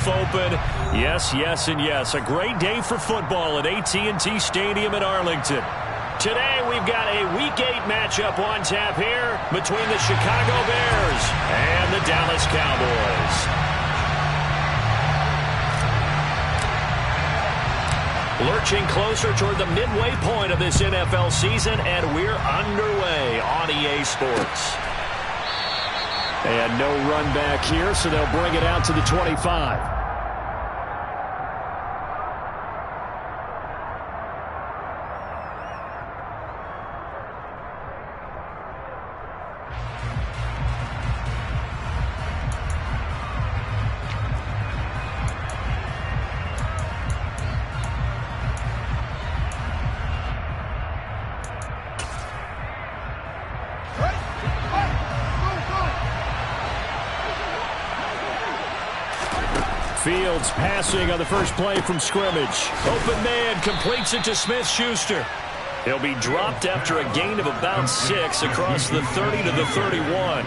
himself open. Yes, yes, and yes. A great day for football at AT&T Stadium in Arlington. Today we've got a Week 8 matchup on tap here between the Chicago Bears and the Dallas Cowboys. Lurching closer toward the midway point of this NFL season, and we're underway on EA Sports. And no run back here, so they'll bring it out to the 25. Fields passing on the first play from scrimmage. Open man completes it to Smith-Schuster. He'll be dropped after a gain of about 6 across the 30 to the 31.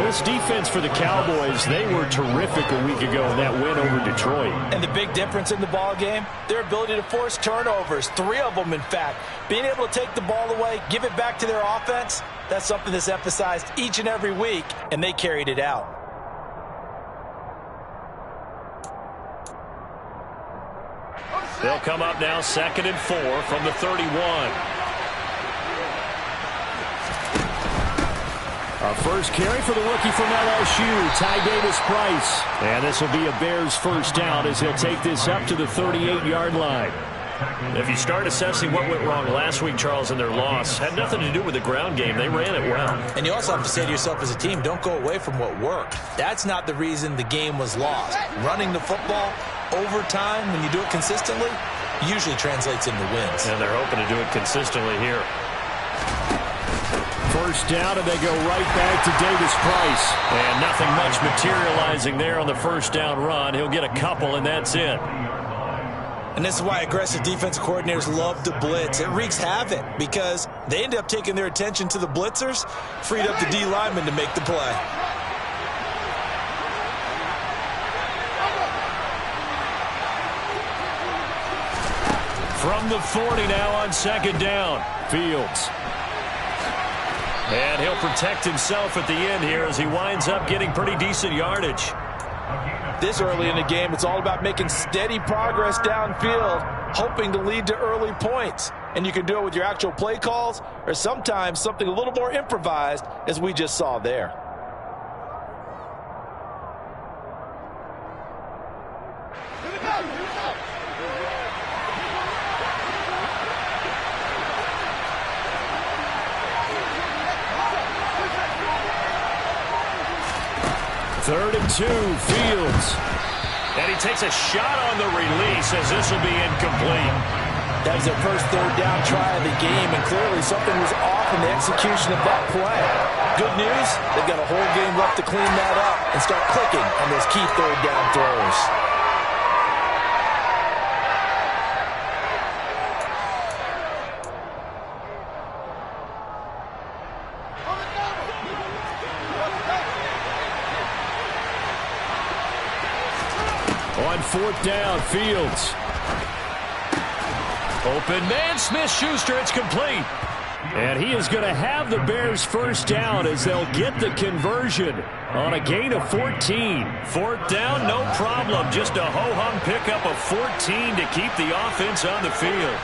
This defense for the Cowboys, they were terrific a week ago in that win over Detroit. And the big difference in the ball game, their ability to force turnovers, 3 of them in fact. Being able to take the ball away, give it back to their offense, that's something that's emphasized each and every week, and they carried it out. They'll come up now 2nd and 4 from the 31. A first carry for the rookie from LSU, Ty Davis-Price. And this will be a Bears first down as he'll take this up to the 38-yard line. If you start assessing what went wrong last week, Charles, in their loss, had nothing to do with the ground game. They ran it well. And you also have to say to yourself as a team, don't go away from what worked. That's not the reason the game was lost. Running the football over time, when you do it consistently, usually translates into wins. And they're hoping to do it consistently here. First down, and they go right back to Davis-Price. And nothing much materializing there on the first down run. He'll get a couple, and that's it. And this is why aggressive defensive coordinators love to blitz. It wreaks havoc because they end up taking their attention to the blitzers, freed up the D lineman to make the play. From the 40 now on 2nd down, Fields. And he'll protect himself at the end here as he winds up getting pretty decent yardage. This early in the game, it's all about making steady progress downfield, hoping to lead to early points. And you can do it with your actual play calls or sometimes something a little more improvised, as we just saw there. Third and 2, Fields. And he takes a shot on the release as this will be incomplete. That was their first 3rd down try of the game, and clearly something was off in the execution of that play. Good news, they've got a whole game left to clean that up and start clicking on those key 3rd down throws. On 4th down, Fields. Open man, Smith-Schuster, it's complete. And he is going to have the Bears first down as they'll get the conversion on a gain of 14. 4th down, no problem. Just a ho-hum pickup of 14 to keep the offense on the field.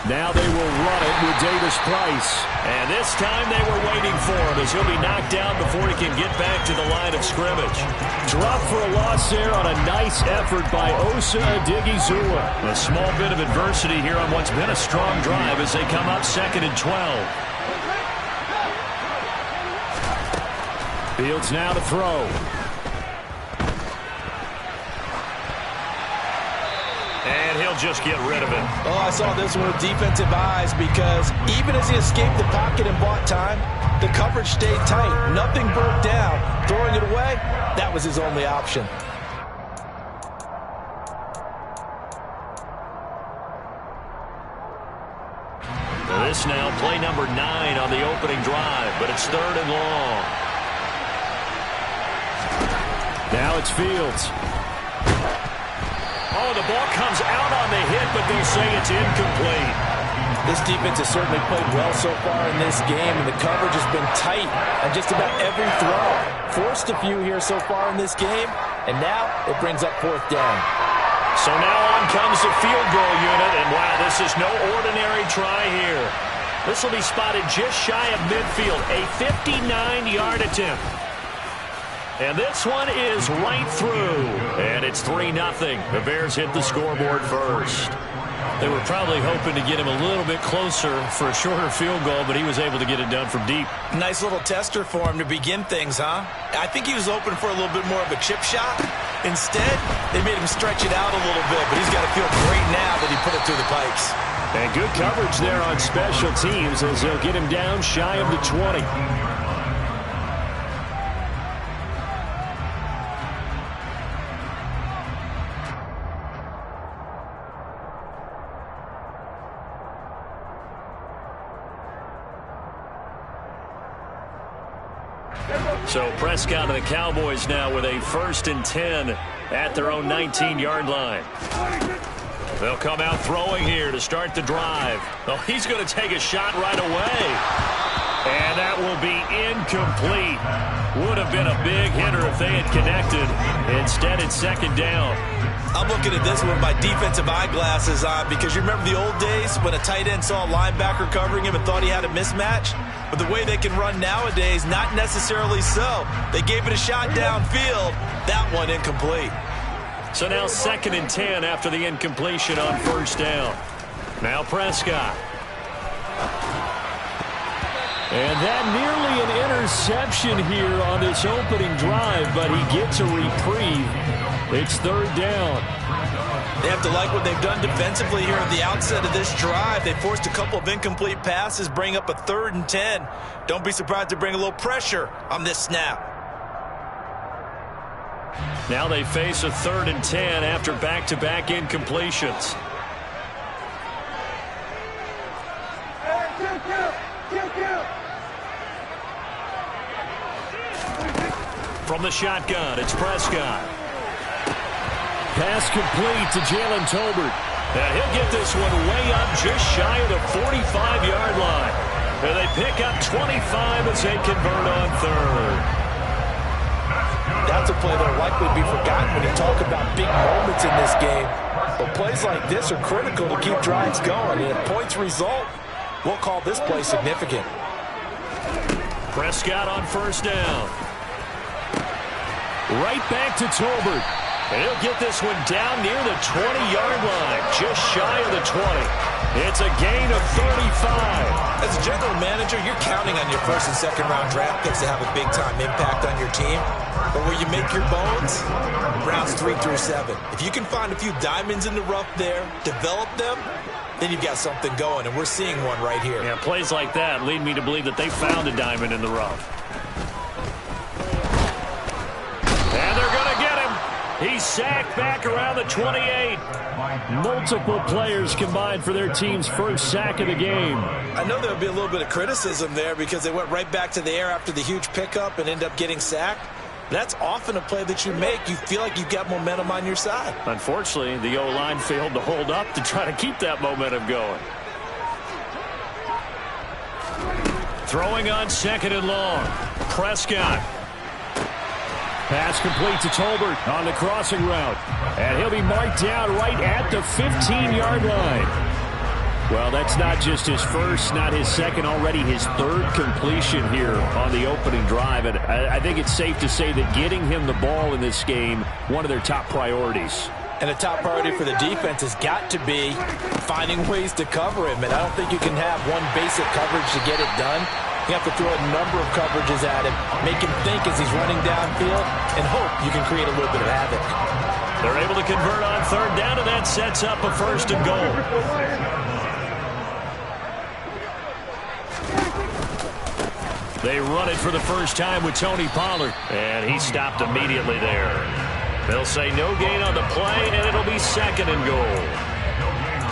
Now they will run it with Davis-Price. And this time they were waiting for him as he'll be knocked down before he can get back to the line of scrimmage. Drop for a loss there on a nice effort by Osa Odighizuwa. A small bit of adversity here on what's been a strong drive as they come up 2nd and 12. Fields now to throw. And he'll just get rid of it. Oh, I saw this one with defensive eyes because even as he escaped the pocket and bought time, the coverage stayed tight. Nothing broke down. Throwing it away, that was his only option. This now play number 9 on the opening drive, but it's 3rd and long. Now it's Fields. Oh, the ball comes out on the hit, but they'll say it's incomplete. This defense has certainly played well so far in this game, and the coverage has been tight on just about every throw. Forced a few here so far in this game, and now it brings up 4th down. So now on comes the field goal unit, and wow, this is no ordinary try here. This will be spotted just shy of midfield, a 59-yard attempt. And this one is right through, and it's 3-0. The Bears hit the scoreboard first. They were probably hoping to get him a little bit closer for a shorter field goal, but he was able to get it done from deep. Nice little tester for him to begin things, huh? I think he was open for a little bit more of a chip shot. Instead, they made him stretch it out a little bit, but he's got to feel great now that he put it through the pipes. And good coverage there on special teams as they'll get him down shy of the 20. So Prescott and the Cowboys now with a 1st and 10 at their own 19-yard line. They'll come out throwing here to start the drive. Oh, he's going to take a shot right away. And that will be incomplete. Would have been a big hitter if they had connected. Instead, it's 2nd down. I'm looking at this with my defensive eyeglasses on because you remember the old days when a tight end saw a linebacker covering him and thought he had a mismatch? But the way they can run nowadays, not necessarily so. They gave it a shot downfield. That one incomplete. So now 2nd and 10 after the incompletion on 1st down. Now Prescott. And that nearly an interception here on this opening drive, but he gets a reprieve. It's 3rd down. They have to like what they've done defensively here at the outset of this drive. They forced a couple of incomplete passes, bring up a 3rd and 10. Don't be surprised to bring a little pressure on this snap. Now they face a 3rd and 10 after back-to-back incompletions. From the shotgun, it's Prescott. Pass complete to Jalen Tolbert. And he'll get this one way up just shy of the 45-yard line. And they pick up 25 as they convert on 3rd. That's a play that will likely be forgotten when you talk about big moments in this game. But plays like this are critical to keep drives going. And if points result, we'll call this play significant. Prescott on 1st down. Right back to Tolbert. And he'll get this one down near the 20-yard line, just shy of the 20. It's a gain of 35. As a general manager, you're counting on your 1st and 2nd round draft picks to have a big-time impact on your team. But where you make your bones, rounds 3 through 7. If you can find a few diamonds in the rough there, develop them, then you've got something going, and we're seeing one right here. Yeah, plays like that lead me to believe that they found a diamond in the rough. And they're going to get him. He's sacked back around the 28. Multiple players combined for their team's 1st sack of the game. I know there'll be a little bit of criticism there because they went right back to the air after the huge pickup and end up getting sacked. That's often a play that you make. You feel like you've got momentum on your side. Unfortunately, the O-line failed to hold up to try to keep that momentum going. Throwing on 2nd and long. Prescott. Pass complete to Tolbert on the crossing route. And he'll be marked down right at the 15-yard line. Well, that's not just his 1st, not his 2nd, already his 3rd completion here on the opening drive. And I think it's safe to say that getting him the ball in this game, one of their top priorities. And a top priority for the defense has got to be finding ways to cover him. And I don't think you can have one basic coverage to get it done. You have to throw a number of coverages at him, make him think as he's running downfield, and hope you can create a little bit of havoc. They're able to convert on 3rd down, and that sets up a 1st and goal. They run it for the first time with Tony Pollard, and he stopped immediately there. They'll say no gain on the play, and it'll be 2nd and goal.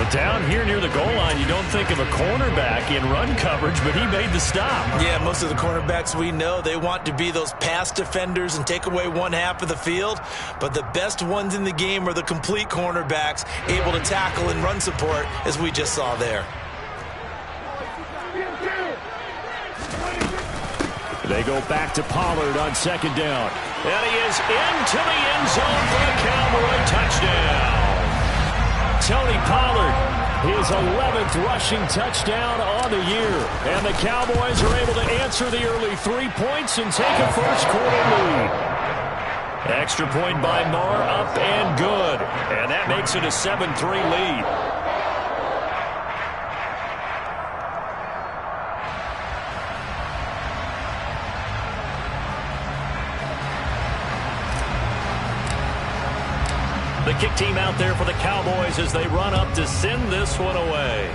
But down here near the goal line, you don't think of a cornerback in run coverage, but he made the stop. Yeah, most of the cornerbacks we know, they want to be those pass defenders and take away one half of the field. But the best ones in the game are the complete cornerbacks, able to tackle and run support, as we just saw there. They go back to Pollard on second down. And he is into the end zone for a Cowboy touchdown. Tony Pollard, his 11th rushing touchdown on the year. And the Cowboys are able to answer the early 3 points and take a first-quarter lead. Extra point by Marr, up and good. And that makes it a 7-3 lead. The kick team out there for the Cowboys as they run up to send this one away.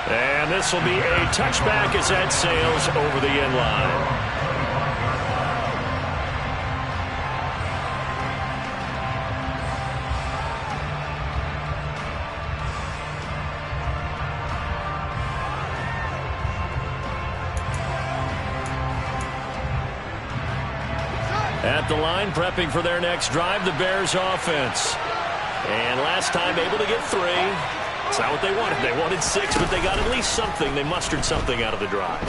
And this will be a touchback as that sails over the end line. At the line, prepping for their next drive, the Bears offense. And last time able to get 3. It's not what they wanted. They wanted 6, but they got at least something. They mustered something out of the drive.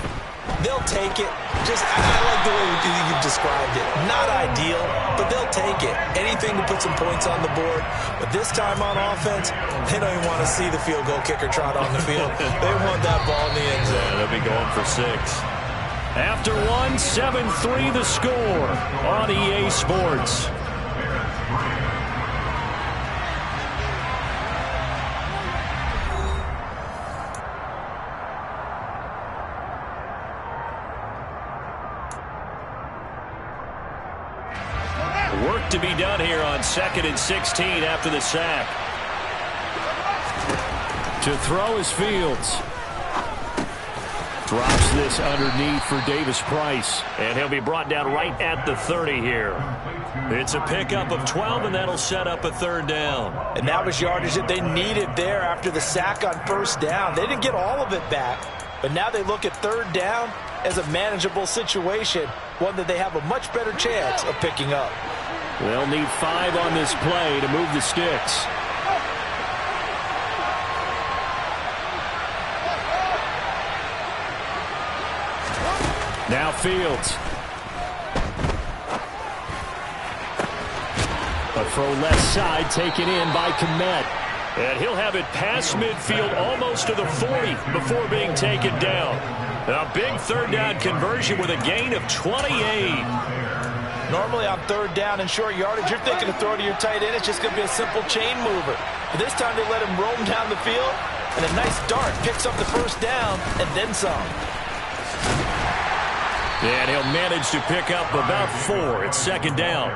They'll take it. I like the way you described it. Not ideal, but they'll take it. Anything to put some points on the board. But this time on offense, they don't even want to see the field goal kicker trot on the field. They want that ball in the end zone. Yeah, they'll be going for 6. After 1, 7-3 the score on EA Sports. Work to be done here on 2nd and 16 after the sack. To throw is Fields. Drops this underneath for Davis Price. And he'll be brought down right at the 30 here. It's a pickup of 12, and that'll set up a 3rd down. And that was yardage that they needed there after the sack on 1st down. They didn't get all of it back, but now they look at 3rd down as a manageable situation, one that they have a much better chance of picking up. They'll need 5 on this play to move the sticks. Now Fields. A throw left side taken in by Kmet. And he'll have it past midfield almost to the 40 before being taken down. A big 3rd down conversion with a gain of 28. Normally on 3rd down and short yardage, you're thinking to throw to your tight end. It's just going to be a simple chain mover. But this time they let him roam down the field, and a nice dart picks up the 1st down and then some. And he'll manage to pick up about 4 at 2nd down.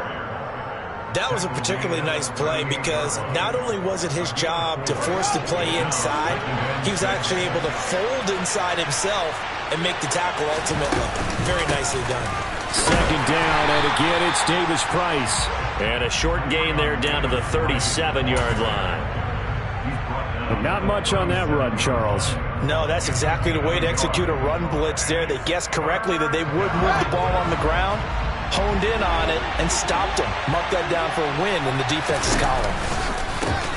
That was a particularly nice play because not only was it his job to force the play inside, he was actually able to fold inside himself and make the tackle ultimately. Very nicely done. 2nd down, and again it's Davis Price. And a short gain there down to the 37-yard line. But not much on that run, Charles. No, that's exactly the way to execute a run blitz there. They guessed correctly that they would move the ball on the ground, honed in on it, and stopped him. Marked that down for a win in the defense's column.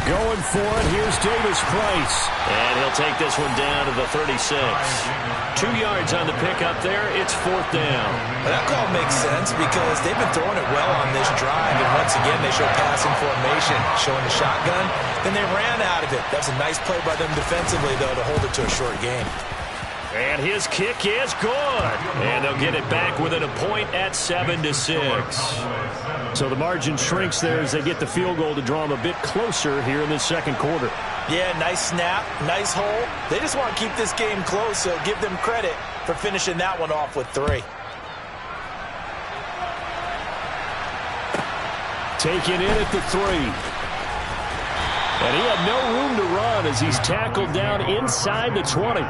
Going for it, here's Davis Price. And he'll take this one down to the 36. 2 yards on the pickup there. It's 4th down. Well, that call makes sense because they've been throwing it well on this drive. And once again, they show passing formation, showing the shotgun. Then they ran out of it. That's a nice play by them defensively, though, to hold it to a short game. And his kick is good. And they'll get it back within a point at 7-6. So the margin shrinks there as they get the field goal to draw them a bit closer here in the 2nd quarter. Yeah, nice snap, nice hole. They just want to keep this game close, so give them credit for finishing that one off with 3. Taken in at the 3. And he had no room to run as he's tackled down inside the 20.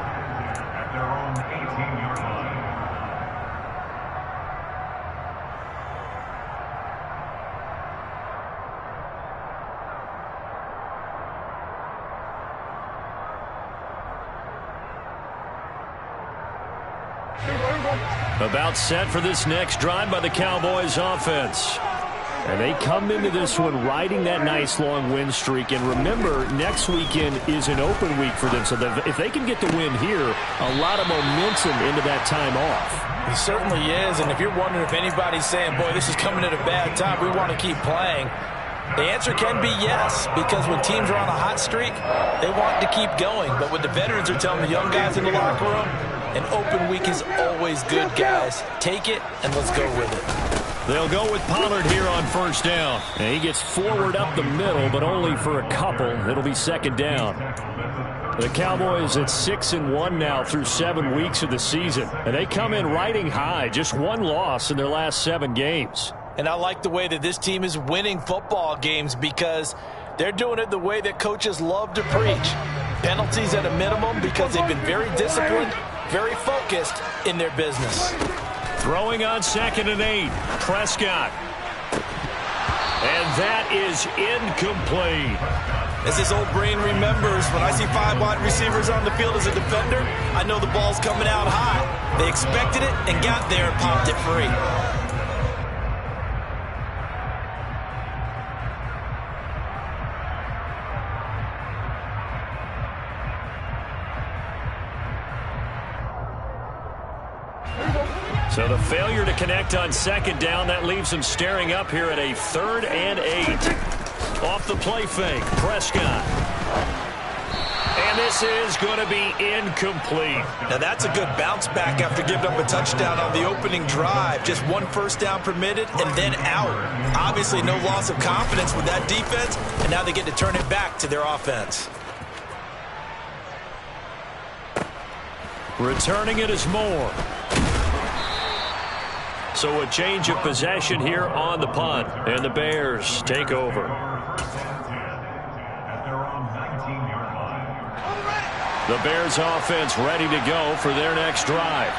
About set for this next drive by the Cowboys offense. And they come into this one riding that nice long win streak. And remember, next weekend is an open week for them. So if they can get the win here, a lot of momentum into that time off. He certainly is. And if you're wondering if anybody's saying, boy, this is coming at a bad time, we want to keep playing, the answer can be yes, because when teams are on a hot streak, they want to keep going. But what the veterans are telling the young guys in the locker room, an open week is always good, guys. Take it, and let's go with it. They'll go with Pollard here on first down. And he gets forward up the middle, but only for a couple. It'll be second down. The Cowboys at 6-1 now through 7 weeks of the season. And they come in riding high, just one loss in their last 7 games. And I like the way that this team is winning football games because they're doing it the way that coaches love to preach. Penalties at a minimum because they've been very disciplined, very focused in their business. Throwing on 2nd and 8. Prescott. And that is incomplete. As his old brain remembers, when I see 5 wide receivers on the field as a defender, I know the ball's coming out high. They expected it and got there and popped it free. So the failure to connect on 2nd down, that leaves them staring up here at a 3rd and 8. Off the play fake, Prescott. And this is going to be incomplete. Now that's a good bounce back after giving up a touchdown on the opening drive. Just 1 first down permitted and then out. Obviously no loss of confidence with that defense, and now they get to turn it back to their offense. Returning it is Moore. So a change of possession here on the punt, and the Bears take over. The Bears offense ready to go for their next drive.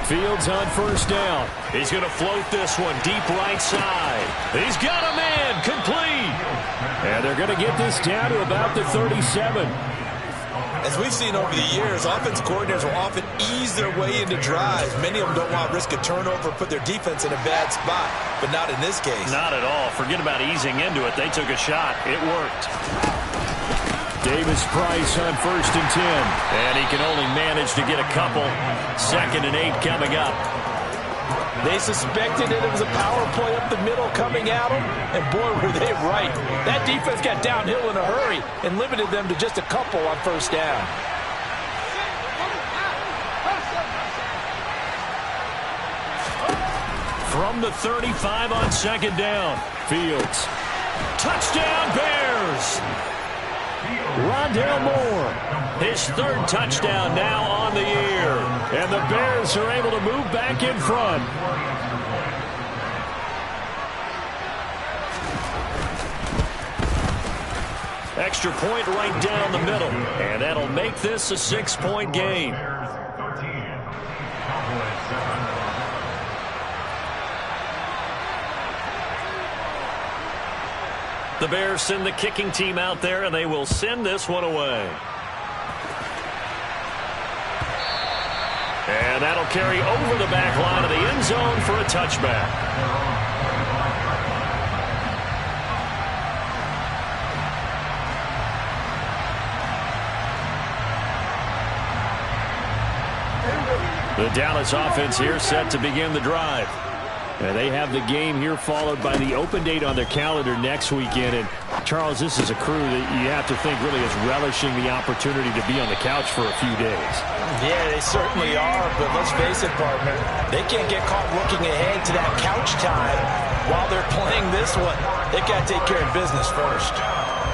Fields on first down. He's going to float this one deep right side. He's got a man complete. And they're going to get this down to about the 37. As we've seen over the years, offensive coordinators will often ease their way into drives. Many of them don't want to risk a turnover, put their defense in a bad spot, but not in this case. Not at all. Forget about easing into it. They took a shot. It worked. Davis Price on 1st and 10. And he can only manage to get a couple. 2nd and 8 coming up. They suspected that it was a power play up the middle coming at them, and boy, were they right. That defense got downhill in a hurry and limited them to just a couple on first down. From the 35 on 2nd down. Fields. Touchdown Bears! Rondale Moore, his 3rd touchdown now on the year. And the Bears are able to move back in front. Extra point right down the middle. And that'll make this a 6-point game. The Bears send the kicking team out there, and they will send this one away. And that'll carry over the back line of the end zone for a touchback. The Dallas offense here set to begin the drive. And they have the game here followed by the open date on their calendar next weekend. And, Charles, this is a crew that you have to think really is relishing the opportunity to be on the couch for a few days. Yeah, they certainly are, but let's face it, partner. They can't get caught looking ahead to that couch time while they're playing this one. They've got to take care of business first.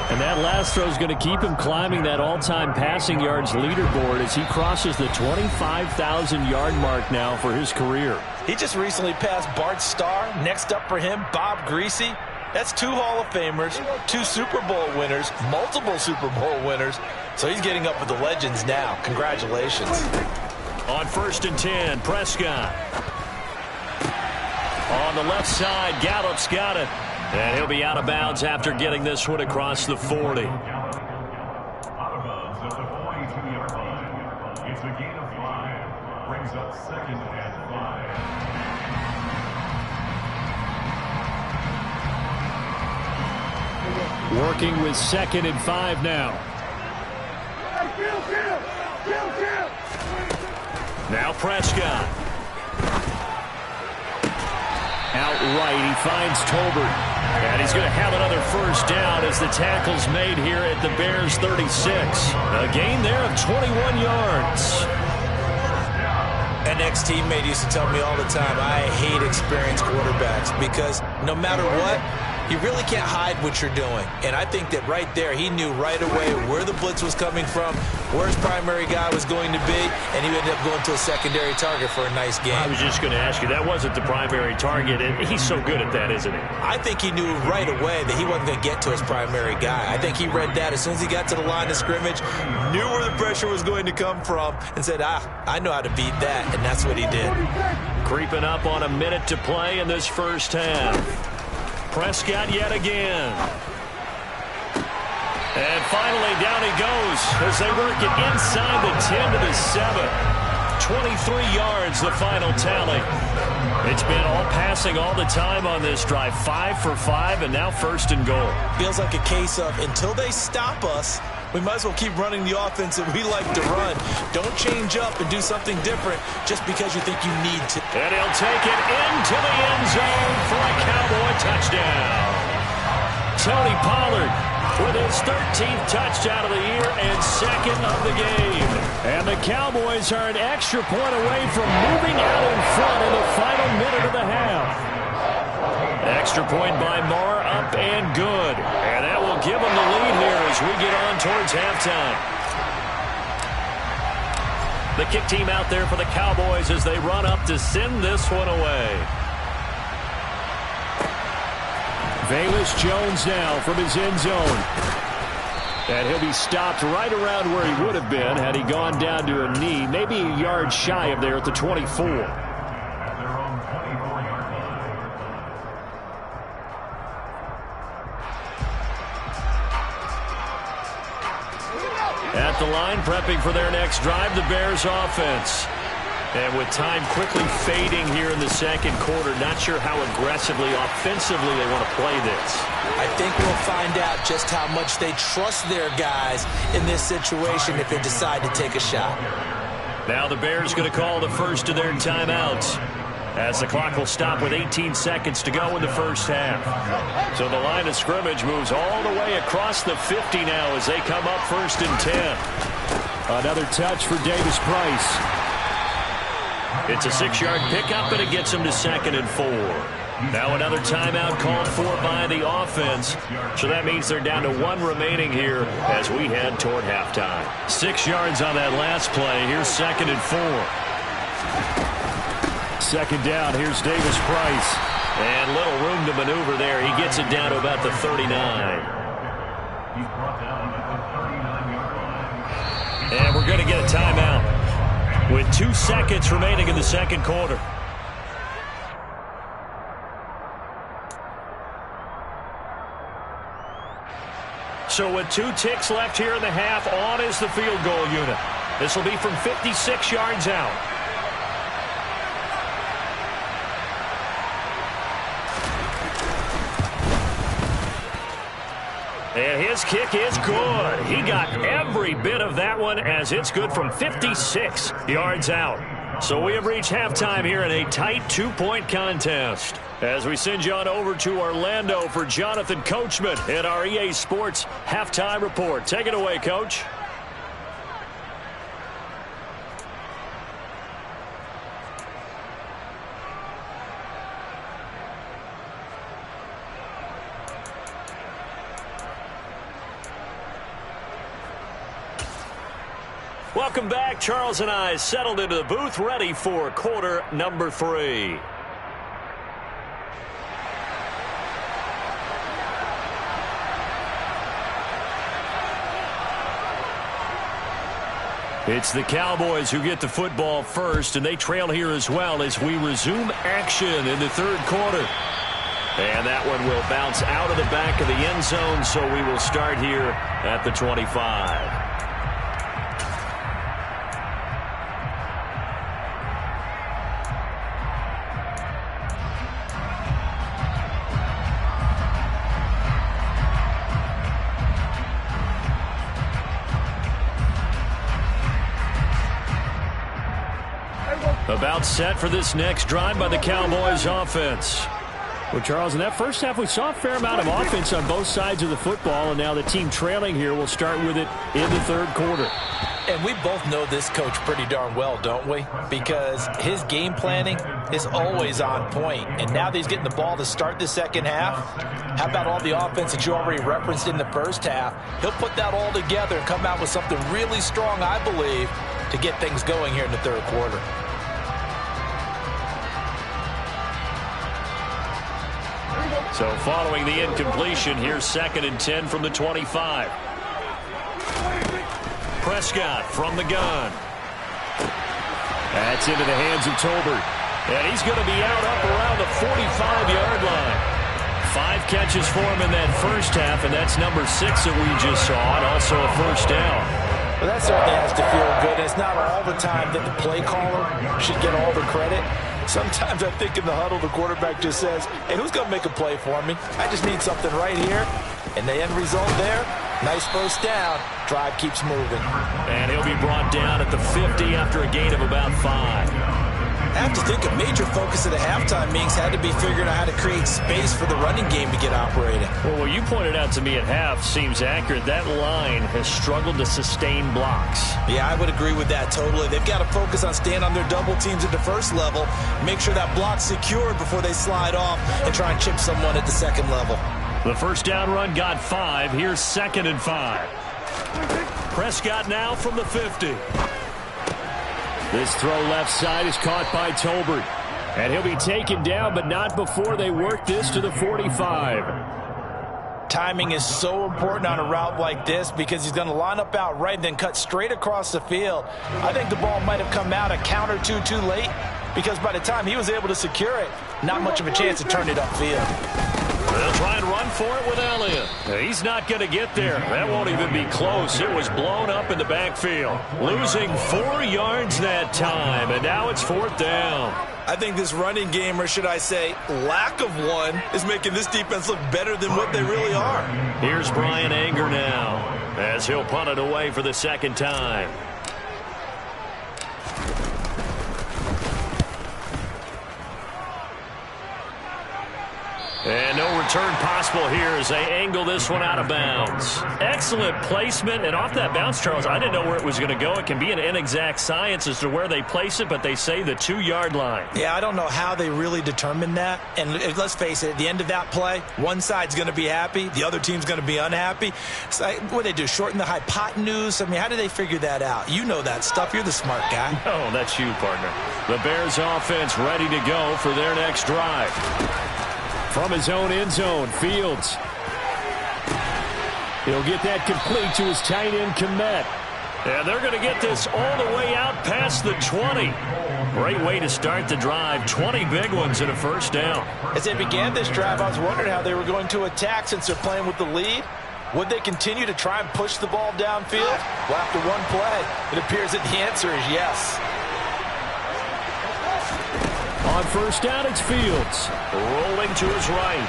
And that last throw is going to keep him climbing that all-time passing yards leaderboard as he crosses the 25,000-yard mark now for his career. He just recently passed Bart Starr. Next up for him, Bob Greasy. That's 2 Hall of Famers, 2 Super Bowl winners, multiple Super Bowl winners. So he's getting up with the legends now. Congratulations. On 1st and 10, Prescott. On the left side, Gallup's got it. And he'll be out of bounds after getting this one across the 40. Out of bounds at the 42-yard line. It's a gain of 5. Brings up 2nd and 5. Working with 2nd and 5 now. Now Prescott. Outright, he finds Tolbert. And he's going to have another first down as the tackle's made here at the Bears' 36. A gain there of 21 yards. An ex-teammate used to tell me all the time, I hate experienced quarterbacks because no matter what, you really can't hide what you're doing. And I think that right there, he knew right away where the blitz was coming from, where his primary guy was going to be, and he ended up going to a secondary target for a nice game. I was just going to ask you, that wasn't the primary target, and he's so good at that, isn't he? I think he knew right away that he wasn't going to get to his primary guy. I think he read that as soon as he got to the line of scrimmage, knew where the pressure was going to come from, and said, I know how to beat that, and that's what he did. Creeping up on a minute to play in this first half. Prescott yet again. And finally, down he goes as they work it inside the 10 to the 7. 23 yards, the final tally. It's been all passing all the time on this drive. 5 for 5, and now 1st and goal. Feels like a case of until they stop us, we might as well keep running the offense that we like to run. Don't change up and do something different just because you think you need to. And he'll take it into the end zone for a Cowboy touchdown. Tony Pollard with his 13th touchdown of the year and 2nd of the game. And the Cowboys are an extra point away from moving out in front in the final minute of the half. Extra point by Marr, up and good. And that will give them the lead here as we get on towards halftime. The kick team out there for the Cowboys as they run up to send this one away. Velus Jones now from his end zone. And he'll be stopped right around where he would have been had he gone down to a knee, maybe a yard shy of there at the 24. At the line, prepping for their next drive, the Bears offense. And with time quickly fading here in the second quarter, not sure how aggressively, offensively they want to play this. I think we'll find out just how much they trust their guys in this situation if they decide to take a shot. Now the Bears going to call the first of their timeouts, as the clock will stop with 18 seconds to go in the first half. So the line of scrimmage moves all the way across the 50 now as they come up 1st and 10. Another touch for Davis Price. It's a 6-yard pickup, and it gets him to 2nd and 4. Now another timeout called for by the offense. So that means they're down to 1 remaining here as we head toward halftime. 6 yards on that last play. Here's 2nd and 4. 2nd down. Here's Davis Price. And little room to maneuver there. He gets it down to about the 39. And we're going to get a timeout with 2 seconds remaining in the second quarter. So with 2 ticks left here in the half, on is the field goal unit. This will be from 56 yards out. And his kick is good. He got every bit of that one as it's good from 56 yards out. So we have reached halftime here in a tight 2-point contest. As we send you on over to Orlando for Jonathan Coachman in our EA Sports Halftime Report. Take it away, Coach. Welcome back. Charles and I settled into the booth, ready for quarter number 3. It's the Cowboys who get the football first, and they trail here as well as we resume action in the third quarter. And that one will bounce out of the back of the end zone, so we will start here at the 25. About set for this next drive by the Cowboys offense. Well, Charles, in that first half, we saw a fair amount of offense on both sides of the football, and now the team trailing here will start with it in the third quarter. And we both know this coach pretty darn well, don't we? Because his game planning is always on point. And now that he's getting the ball to start the second half, how about all the offense that you already referenced in the first half? He'll put that all together and come out with something really strong, I believe, to get things going here in the third quarter. So following the incompletion, here's 2nd and 10 from the 25. Prescott from the gun. That's into the hands of Tolbert. And he's going to be out up around the 45-yard line. 5 catches for him in that first half, and that's number 6 that we just saw, and also a first down. Well, that certainly has to feel good. It's not all the time that the play caller should get all the credit. Sometimes I think in the huddle, the quarterback just says, hey, who's going to make a play for me? I just need something right here. And the end result there, nice first down. Drive keeps moving. And he'll be brought down at the 50 after a gain of about 5. I have to think a major focus of the halftime meetings had to be figuring out how to create space for the running game to get operating. Well, what you pointed out to me at half seems accurate. That line has struggled to sustain blocks. Yeah, I would agree with that totally. They've got to focus on staying on their double teams at the first level, make sure that block's secured before they slide off and try and chip someone at the second level. The first down run got 5. Here's 2nd and 5. Prescott now from the 50. This throw left side is caught by Tolbert. And he'll be taken down, but not before they work this to the 45. Timing is so important on a route like this because he's going to line up out right and then cut straight across the field. I think the ball might have come out a count or two too late because by the time he was able to secure it, not much of a chance to turn it upfield. They'll try and run for it with Elliott. He's not going to get there. That won't even be close. It was blown up in the backfield. Losing 4 yards that time, and now it's 4th down. I think this running game, or should I say lack of one, is making this defense look better than what they really are. Here's Brian Anger now as he'll punt it away for the 2nd time. And no return possible here as they angle this one out of bounds. Excellent placement, and off that bounce, Charles, I didn't know where it was going to go. It can be an inexact science as to where they place it, but they say the 2-yard line. Yeah, I don't know how they really determined that. And let's face it, at the end of that play, one side's going to be happy, the other team's going to be unhappy. So what do they do, shorten the hypotenuse? I mean, how do they figure that out? You know that stuff. You're the smart guy. Oh, that's you, partner. The Bears offense ready to go for their next drive. From his own end zone, Fields. He'll get that complete to his tight end, Kmet. And they're going to get this all the way out past the 20. Great way to start the drive. 20 big ones and a first down. As they began this drive, I was wondering how they were going to attack since they're playing with the lead. Would they continue to try and push the ball downfield? Well, after one play, it appears that the answer is yes. On first down, it's Fields. Rolling to his right.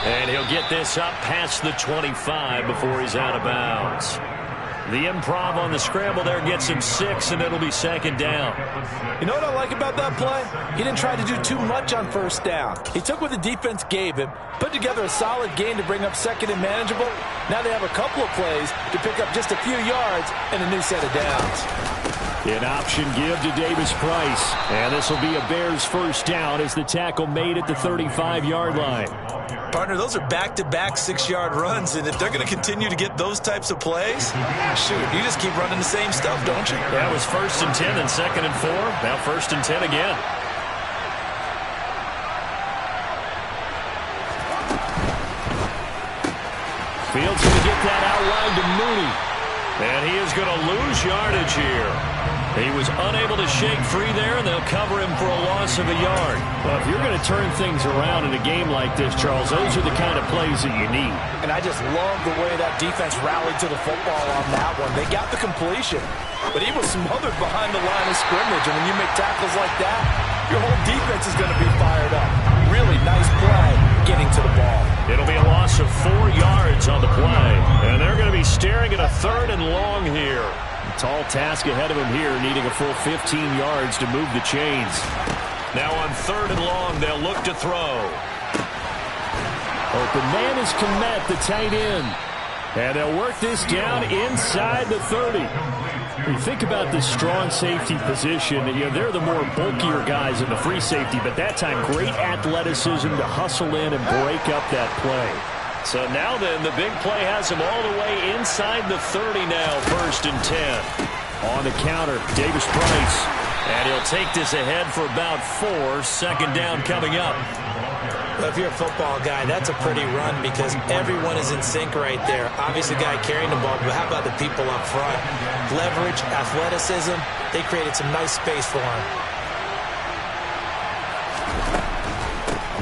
And he'll get this up past the 25 before he's out of bounds. The improv on the scramble there gets him 6, and it'll be 2nd down. You know what I like about that play? He didn't try to do too much on first down. He took what the defense gave him, put together a solid gain to bring up 2nd and manageable. Now they have a couple of plays to pick up just a few yards and a new set of downs. An option give to Davis Price. And this will be a Bears first down as the tackle made at the 35-yard line. Partner, those are back-to-back 6-yard runs, and if they're going to continue to get those types of plays, shoot, you just keep running the same stuff, don't you? That was 1st and 10 and 2nd and 4. Now 1st and 10 again. Fields going to get that outline to Mooney. And he is going to lose yardage here. He was unable to shake free there, and they'll cover him for a loss of a yard. Well, if you're going to turn things around in a game like this, Charles, those are the kind of plays that you need. And I just love the way that defense rallied to the football on that one. They got the completion, but he was smothered behind the line of scrimmage. And when you make tackles like that, your whole defense is going to be fired up. Really nice play getting to the ball. It'll be a loss of 4 yards on the play. And they're going to be staring at a 3rd and long here. Tall task ahead of him here, needing a full 15 yards to move the chains. Now on 3rd and long, they'll look to throw. Open man is Komet, the tight end. And they'll work this down inside the 30. When you think about this strong safety position, they're the more bulkier guys in the free safety, but that time great athleticism to hustle in and break up that play. So now then, the big play has him all the way inside the 30 now, 1st and 10. On the counter, Davis Price. And he'll take this ahead for about 4. 2nd down coming up. Well, if you're a football guy, that's a pretty run because everyone is in sync right there. Obviously, the guy carrying the ball, but how about the people up front? Leverage, athleticism, they created some nice space for him.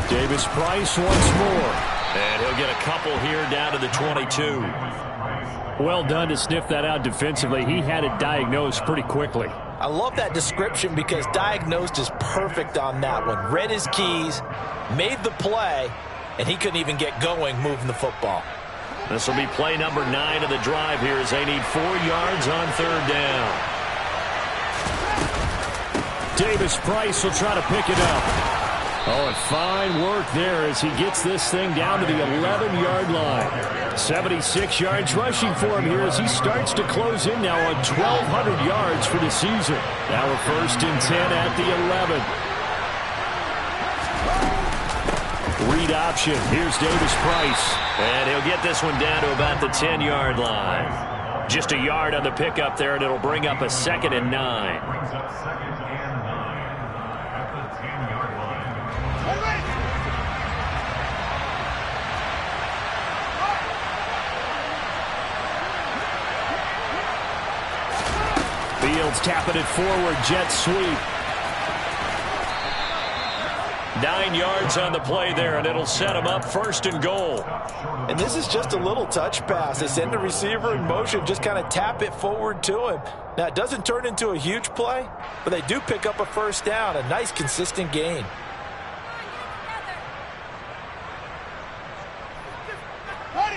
Davis Price once more. And he'll get a couple here down to the 22. Well done to sniff that out defensively. He had it diagnosed pretty quickly. I love that description because diagnosed is perfect on that one. Read his keys, made the play, and he couldn't even get going moving the football. This will be play number 9 of the drive here as they need 4 yards on 3rd down. Davis Price will try to pick it up. Oh, and fine work there as he gets this thing down to the 11-yard line. 76 yards rushing for him here as he starts to close in now on 1,200 yards for the season. Now a 1st and 10 at the 11. Read option. Here's Davis Price. And he'll get this one down to about the 10-yard line. Just a yard on the pickup there, and it'll bring up a 2nd and 9. Fields tapping it forward, jet sweep. 9 yards on the play there, and it'll set him up 1st and goal. And this is just a little touch pass. They send the receiver in motion, just kind of tap it forward to him. Now, it doesn't turn into a huge play, but they do pick up a 1st down, a nice, consistent gain.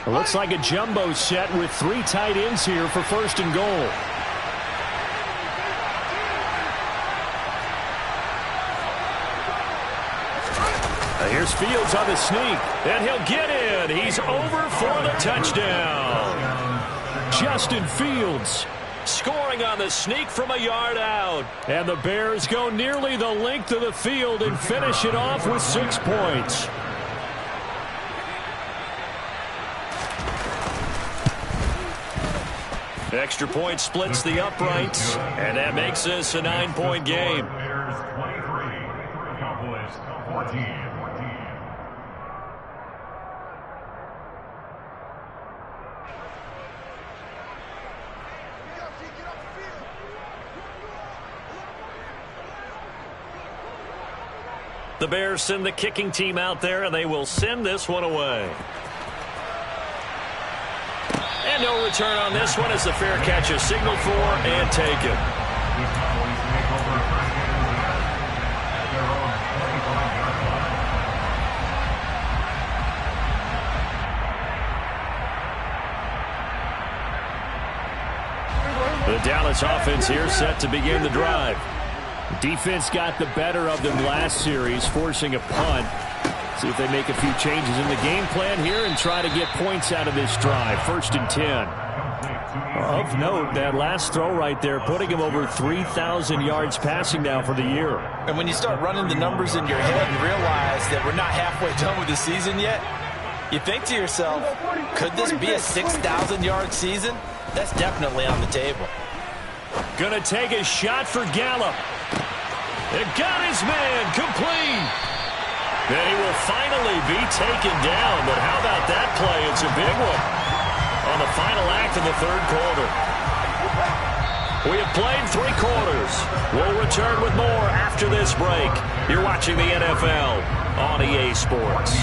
It looks like a jumbo set with 3 tight ends here for 1st and goal. Here's Fields on the sneak, and he'll get in. He's over for the touchdown. Justin Fields scoring on the sneak from a yard out. And the Bears go nearly the length of the field and finish it off with 6 points. Extra point splits the uprights, and that makes this a 9-point game. Bears 23, Cowboys 14. The Bears send the kicking team out there, and they will send this one away. And no return on this one as the fair catch is signaled for and taken. The Dallas offense here set to begin the drive. Defense got the better of them last series, forcing a punt. See if they make a few changes in the game plan here and try to get points out of this drive. 1st and 10. Of note, that last throw right there, putting him over 3,000 yards passing now for the year. And when you start running the numbers in your head and realize that we're not halfway done with the season yet, you think to yourself, could this be a 6,000-yard season? That's definitely on the table. Gonna take a shot for Gallup. It got his man complete. And he will finally be taken down. But how about that play? It's a big one on the final act of the 3rd quarter. We have played 3 quarters. We'll return with more after this break. You're watching the NFL on EA Sports.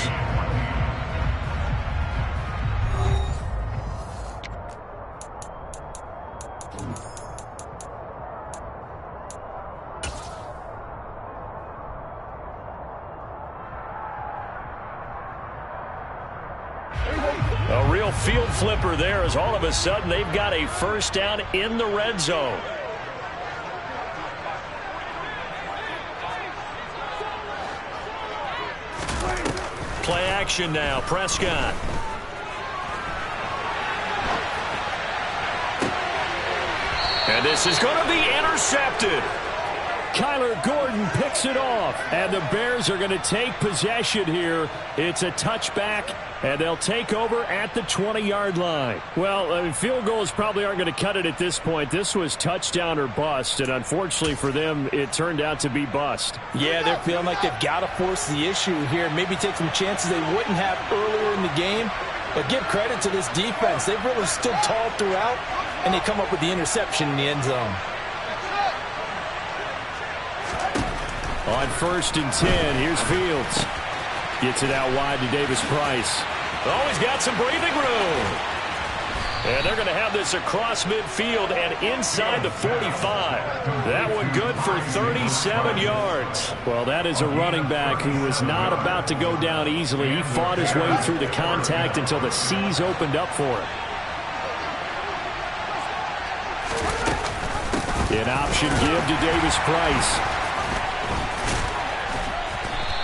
A real field flipper there as all of a sudden they've got a first down in the red zone. Play action now, Prescott. And this is going to be intercepted. Kyler Gordon picks it off, and the Bears are going to take possession here. It's a touchback, and they'll take over at the 20-yard line. Well, field goals probably aren't going to cut it at this point. This was touchdown or bust, and unfortunately for them, it turned out to be bust. Yeah, they're feeling like they've got to force the issue here, maybe take some chances they wouldn't have earlier in the game. But give credit to this defense. They've really stood tall throughout, and they come up with the interception in the end zone. On 1st and 10, here's Fields. Gets it out wide to Davis-Price. Oh, he's got some breathing room. And they're going to have this across midfield and inside the 45. That one good for 37 yards. Well, that is a running back who was not about to go down easily. He fought his way through the contact until the C's opened up for him. An option give to Davis-Price.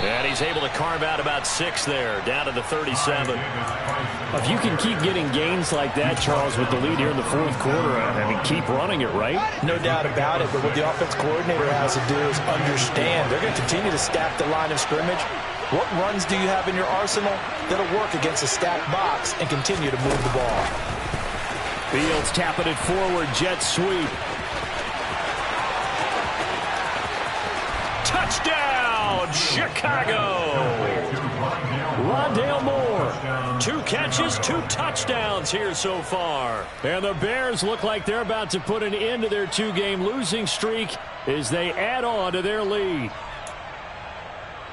And he's able to carve out about 6 there, down to the 37. If you can keep getting gains like that, Charles, with the lead here in the 4th quarter, I mean, keep running it, right? No doubt about it, but what the offense coordinator has to do is understand. They're going to continue to stack the line of scrimmage. What runs do you have in your arsenal that'll work against a stacked box and continue to move the ball? Fields tapping it forward, jet sweep. Touchdown, Chicago! Rondale Moore, 2 catches, 2 touchdowns here so far. And the Bears look like they're about to put an end to their 2-game losing streak as they add on to their lead.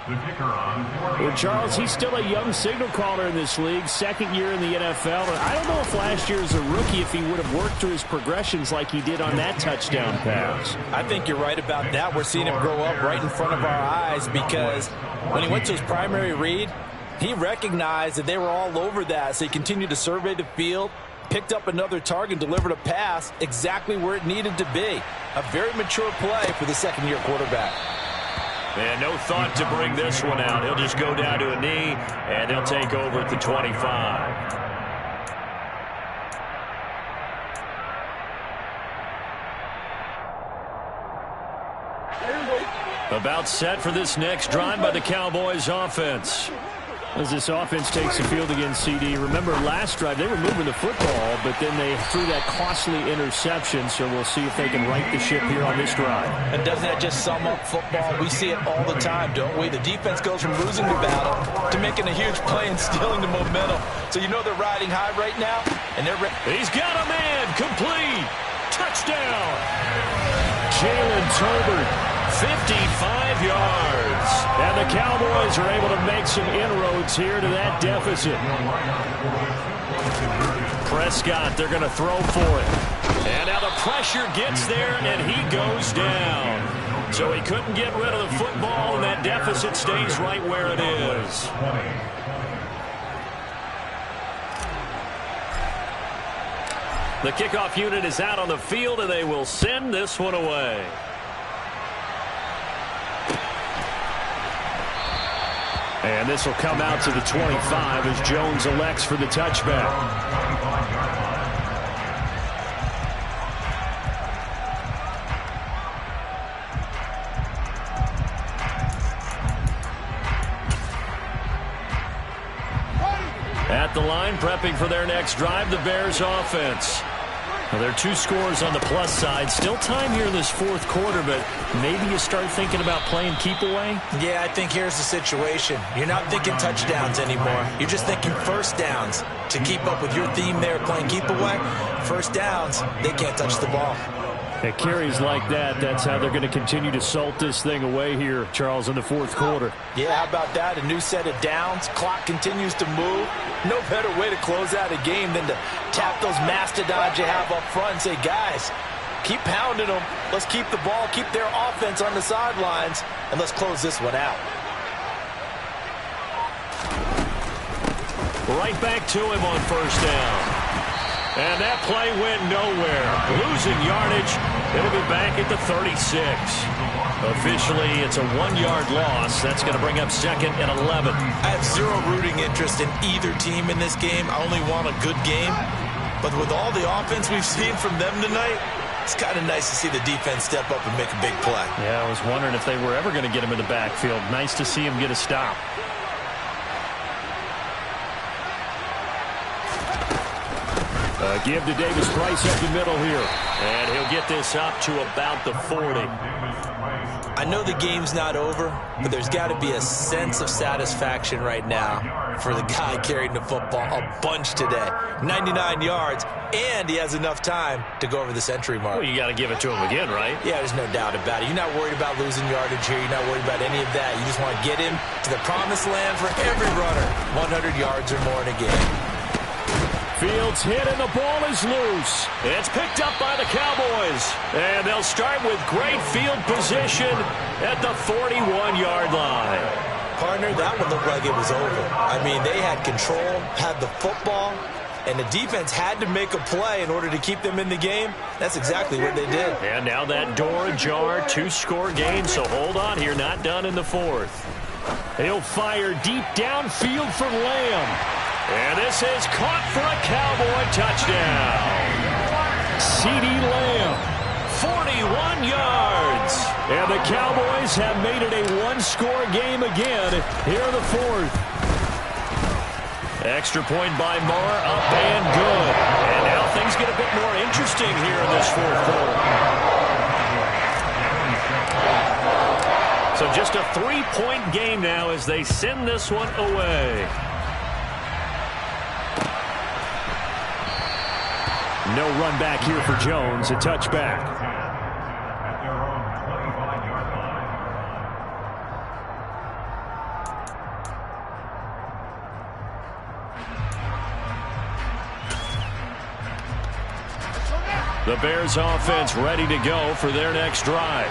Well, Charles, he's still a young signal caller in this league, 2nd year in the NFL. And I don't know if last year as a rookie, if he would have worked through his progressions like he did on that touchdown pass. I think you're right about that. We're seeing him grow up right in front of our eyes because when he went to his primary read, he recognized that they were all over that. So he continued to survey the field, picked up another target, delivered a pass exactly where it needed to be. A very mature play for the 2nd-year quarterback. And no thought to bring this one out. He'll just go down to a knee, and they'll take over at the 25. About set for this next drive by the Cowboys offense. As this offense takes the field against CD. Remember, last drive, they were moving the football, but then they threw that costly interception, so we'll see if they can right the ship here on this drive. And doesn't that just sum up football? We see it all the time, don't we? The defense goes from losing the battle to making a huge play and stealing the momentum. So you know they're riding high right now, and they're ready. He's got a man, complete, touchdown. Jalen Tolbert, 55 yards. And the Cowboys are able to make some inroads here to that deficit. Prescott, they're going to throw for it. And now the pressure gets there, and he goes down. So he couldn't get rid of the football, and that deficit stays right where it is. The kickoff unit is out on the field, and they will send this one away. And this will come out to the 25 as Jones elects for the touchback. At the line, prepping for their next drive, the Bears offense. Well, there are 2 scores on the plus side. Still time here in this 4th quarter, but maybe you start thinking about playing keep away? Yeah, I think here's the situation. You're not thinking touchdowns anymore. You're just thinking first downs. To keep up with your theme there, playing keep away, first downs, they can't touch the ball. At carries like that, that's how they're going to continue to salt this thing away here, Charles, in the fourth quarter. Yeah, how about that? A new set of downs. Clock continues to move. No better way to close out a game than to tap those mastodons you have up front and say, guys, keep pounding them. Let's keep the ball, keep their offense on the sidelines, and let's close this one out. Right back to him on first down. And that play went nowhere. Losing yardage. It'll be back at the 36. Officially, it's a 1-yard loss. That's going to bring up second and 11. I have zero rooting interest in either team in this game. I only want a good game. But with all the offense we've seen from them tonight, it's kind of nice to see the defense step up and make a big play. Yeah, I was wondering if they were ever going to get him in the backfield. Nice to see him get a stop. Give to Davis Price up the middle here. And he'll get this up to about the 40. I know the game's not over, but there's got to be a sense of satisfaction right now for the guy carrying the football a bunch today. 99 yards, and he has enough time to go over the century mark. Well, you got to give it to him again, right? Yeah, there's no doubt about it. You're not worried about losing yardage here. You're not worried about any of that. You just want to get him to the promised land for every runner. 100 yards or more in a game. Fields hit and the ball is loose. It's picked up by the Cowboys. And they'll start with great field position at the 41-yard line. Partner, that one looked like it was over. I mean, they had control, had the football, and the defense had to make a play in order to keep them in the game. That's exactly what they did. And now that door ajar, 2-score game, so hold on here, not done in the fourth. He'll fire deep downfield for Lamb. And this is caught for a Cowboy touchdown. CeeDee Lamb, 41 yards. And the Cowboys have made it a 1-score game again here in the fourth. Extra point by Marr, up and good. And now things get a bit more interesting here in this fourth quarter. So just a 3-point game now as they send this one away. No run back here for Jones, a touchback. At their own 25-yard line. The Bears offense ready to go for their next drive.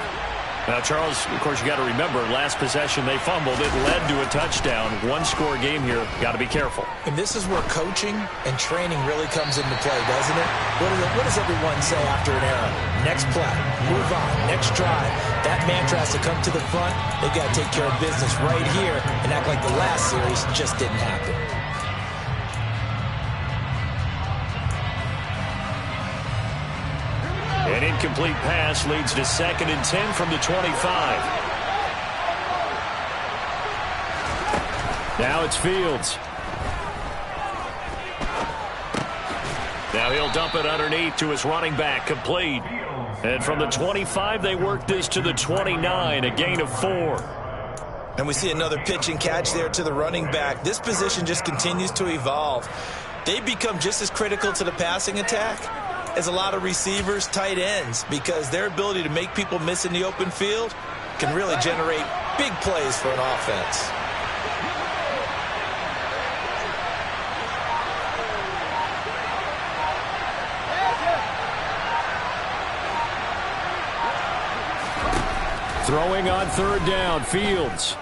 Now, Charles, of course, you got to remember, last possession they fumbled. It led to a touchdown. 1-score game here. Got to be careful. And this is where coaching and training really comes into play, doesn't it? What does everyone say after an error? Next play, move on, next drive. That mantra has to come to the front. They've got to take care of business right here and act like the last series just didn't happen. An incomplete pass leads to 2nd and 10 from the 25. Now it's Fields. Now he'll dump it underneath to his running back, complete. And from the 25, they work this to the 29, a gain of 4. And we see another pitch and catch there to the running back. This position just continues to evolve. They become just as critical to the passing attack as a lot of receivers, tight ends, because their ability to make people miss in the open field can really generate big plays for an offense. Throwing on 3rd down, Fields.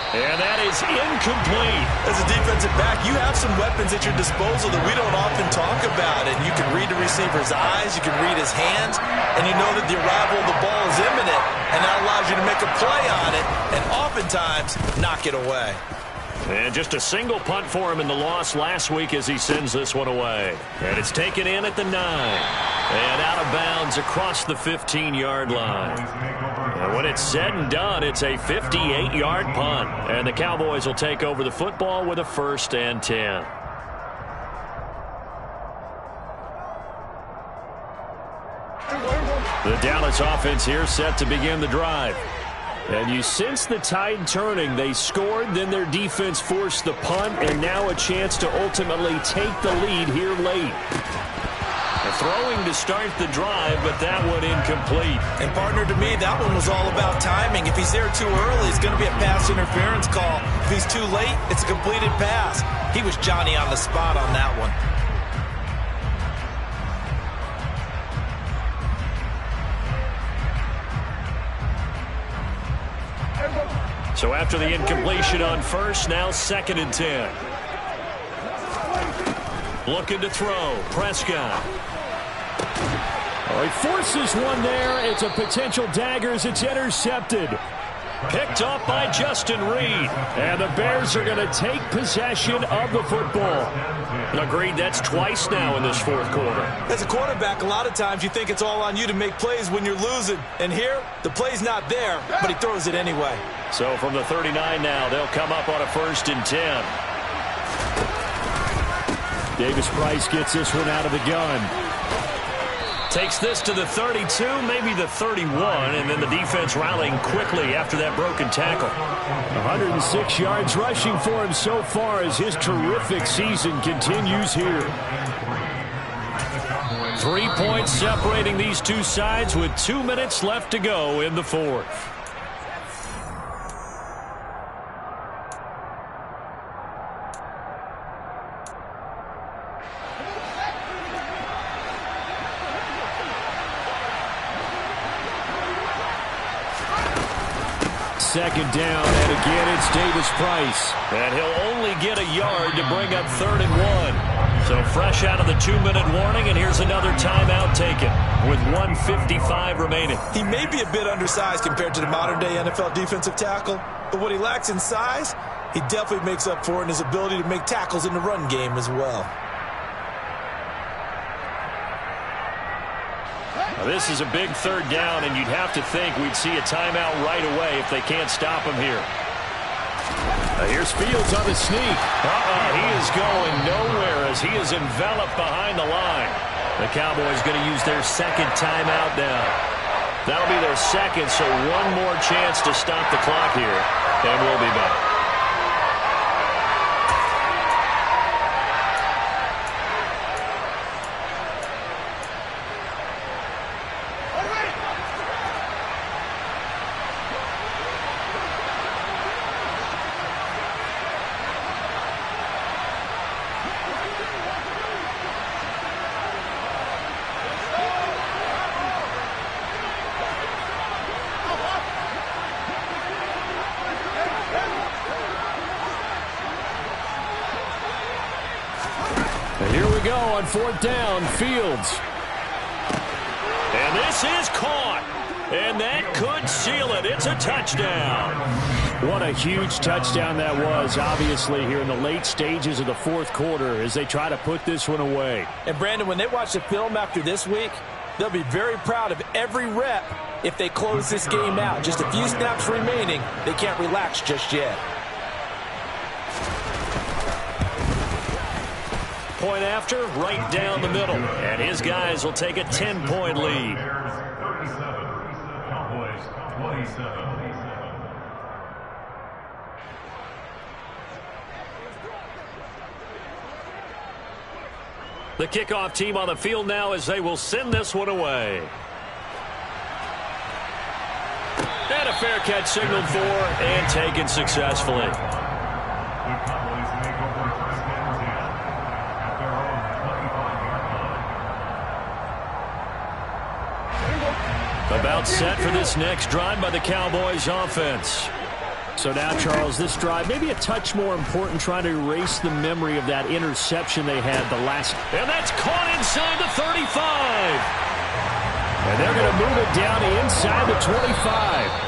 And that is incomplete. As a defensive back, you have some weapons at your disposal that we don't often talk about. And you can read the receiver's eyes, you can read his hands, and you know that the arrival of the ball is imminent. And that allows you to make a play on it and oftentimes knock it away. And just a single punt for him in the loss last week as he sends this one away. And it's taken in at the 9. And out of bounds across the 15-yard line. And when it's said and done, it's a 58-yard punt. And the Cowboys will take over the football with a 1st and 10. The Dallas offense here set to begin the drive. And you sense the tide turning. They scored, then their defense forced the punt, and now a chance to ultimately take the lead here late. Throwing to start the drive, but that one incomplete. And partner, to me, that one was all about timing. If he's there too early, it's going to be a pass interference call. If he's too late, it's a completed pass. He was Johnny on the spot on that one. So after the incompletion on first, now 2nd and 10. Looking to throw. Prescott. Oh, he forces one there. It's a potential dagger as it's intercepted. Picked up by Justin Reed. And the Bears are going to take possession of the football. Agreed, that's twice now in this 4th quarter. As a quarterback, a lot of times you think it's all on you to make plays when you're losing. And here, the play's not there, but he throws it anyway. So from the 39 now, they'll come up on a 1st and 10. Davis Price gets this one out of the gun. Takes this to the 32, maybe the 31, and then the defense rallying quickly after that broken tackle. 106 yards rushing for him so far as his terrific season continues here. 3 points separating these two sides with 2 minutes left to go in the 4th. Second down, and again it's Davis Price. And he'll only get a yard to bring up 3rd and 1. So fresh out of the 2-minute warning, and here's another timeout taken with 1:55 remaining. He may be a bit undersized compared to the modern-day NFL defensive tackle, but what he lacks in size, he definitely makes up for in his ability to make tackles in the run game as well. This is a big 3rd down, and you'd have to think we'd see a timeout right away if they can't stop him here. Here's Fields on the sneak. He is going nowhere as he is enveloped behind the line. The Cowboys going to use their 2nd timeout now. That'll be their 2nd, so one more chance to stop the clock here, and we'll be back. And here we go on 4th down, Fields. And this is caught. And that could seal it. It's a touchdown. What a huge touchdown that was, obviously, here in the late stages of the 4th quarter as they try to put this one away. And, Brandon, when they watch the film after this week, they'll be very proud of every rep if they close this game out. Just a few snaps remaining. They can't relax just yet. Point after, right down the middle. And his guys will take a 10-point lead. Bears 37, Cowboys 27. The kickoff team on the field now as they will send this one away. And a fair catch signaled for and taken successfully. The Cowboys make over 1st and 10 at their own 25-yard line. About set for this next drive by the Cowboys offense. So now, Charles, this drive maybe a touch more important, trying to erase the memory of that interception they had the last. And that's caught inside the 35. And they're going to move it down inside the 25.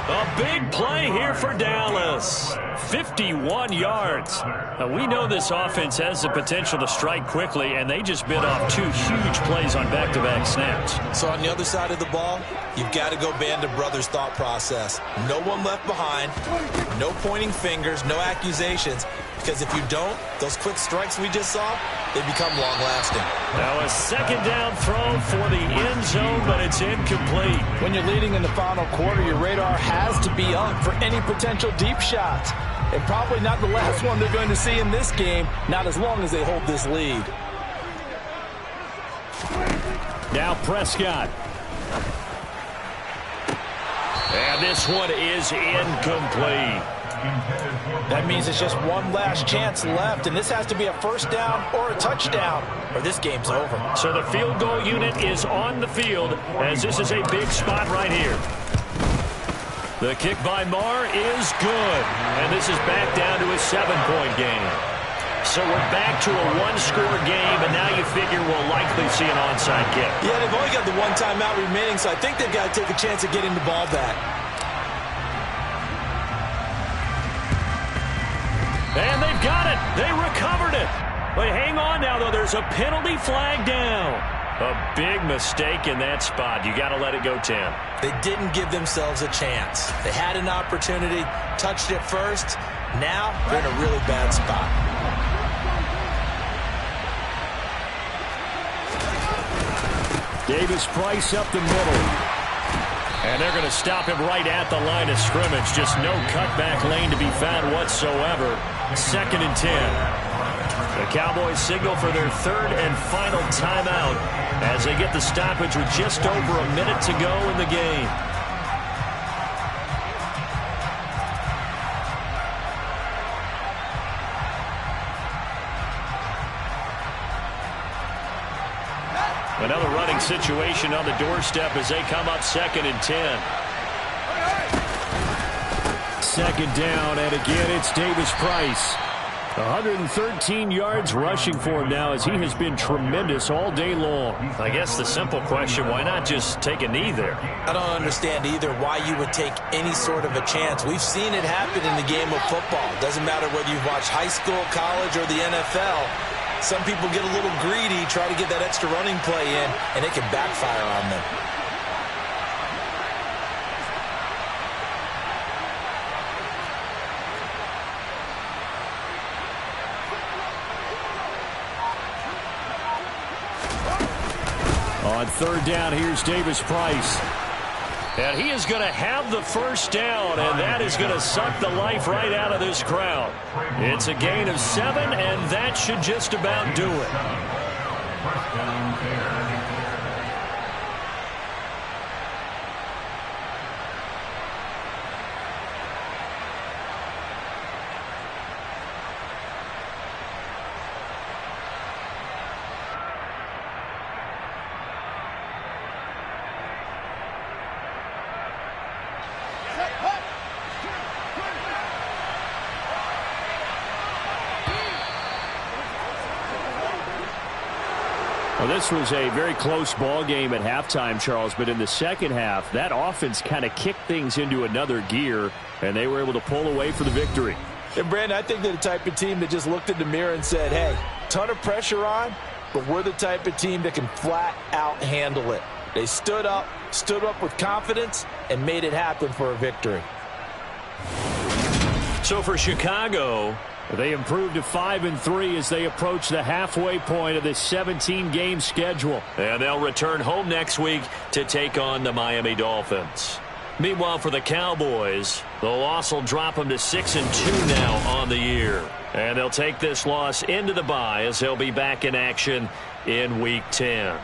A big play here for Dallas. 51 yards. Now, we know this offense has the potential to strike quickly, and they just bit off 2 huge plays on back-to-back snaps. So on the other side of the ball, you've got to go Band of Brothers thought process. No one left behind, no pointing fingers, no accusations. Because if you don't, those quick strikes we just saw, they become long-lasting. Now a 2nd down throw for the end zone, but it's incomplete. When you're leading in the final quarter, your radar has to be up for any potential deep shots. And probably not the last one they're going to see in this game, not as long as they hold this lead. Now Prescott. And this one is incomplete. That means it's just one last chance left, and this has to be a first down or a touchdown, or this game's over. So the field goal unit is on the field, as this is a big spot right here. The kick by Marr is good, and this is back down to a 7-point game. So we're back to a one-score game, and now you figure we'll likely see an onside kick. Yeah, they've only got the one timeout remaining, so I think they've got to take a chance at getting the ball back. And they've got it. They recovered it. But hang on now, though. There's a penalty flag down. A big mistake in that spot. You got to let it go, Tim. They didn't give themselves a chance. They had an opportunity, touched it first. Now they're in a really bad spot. Davis-Price up the middle. And they're going to stop him right at the line of scrimmage. Just no cutback lane to be found whatsoever. 2nd and 10. The Cowboys signal for their 3rd and final timeout as they get the stoppage with just over a minute to go in the game. Another running situation on the doorstep as they come up 2nd and 10. 2nd down, and again it's Davis-Price. 113 yards rushing for him now as he has been tremendous all day long. I guess the simple question, why not just take a knee there? I don't understand either why you would take any sort of a chance. We've seen it happen in the game of football. Doesn't matter whether you've watched high school, college, or the NFL. Some people get a little greedy, try to get that extra running play in, and it can backfire on them. On 3rd down, here's Davis-Price. And he is going to have the first down, and that is going to suck the life right out of this crowd. It's a gain of 7, and that should just about do it. First down, fair. Well, this was a very close ball game at halftime, Charles, but in the second half, that offense kind of kicked things into another gear, and they were able to pull away for the victory. And, Brandon, I think they're the type of team that just looked in the mirror and said, hey, ton of pressure on, but we're the type of team that can flat out handle it. They stood up with confidence, and made it happen for a victory. So for Chicago, they improved to 5-3 as they approach the halfway point of this 17-game schedule. And they'll return home next week to take on the Miami Dolphins. Meanwhile, for the Cowboys, the loss will drop them to 6-2 now on the year. And they'll take this loss into the bye as they'll be back in action in Week 10.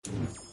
Maddenp5.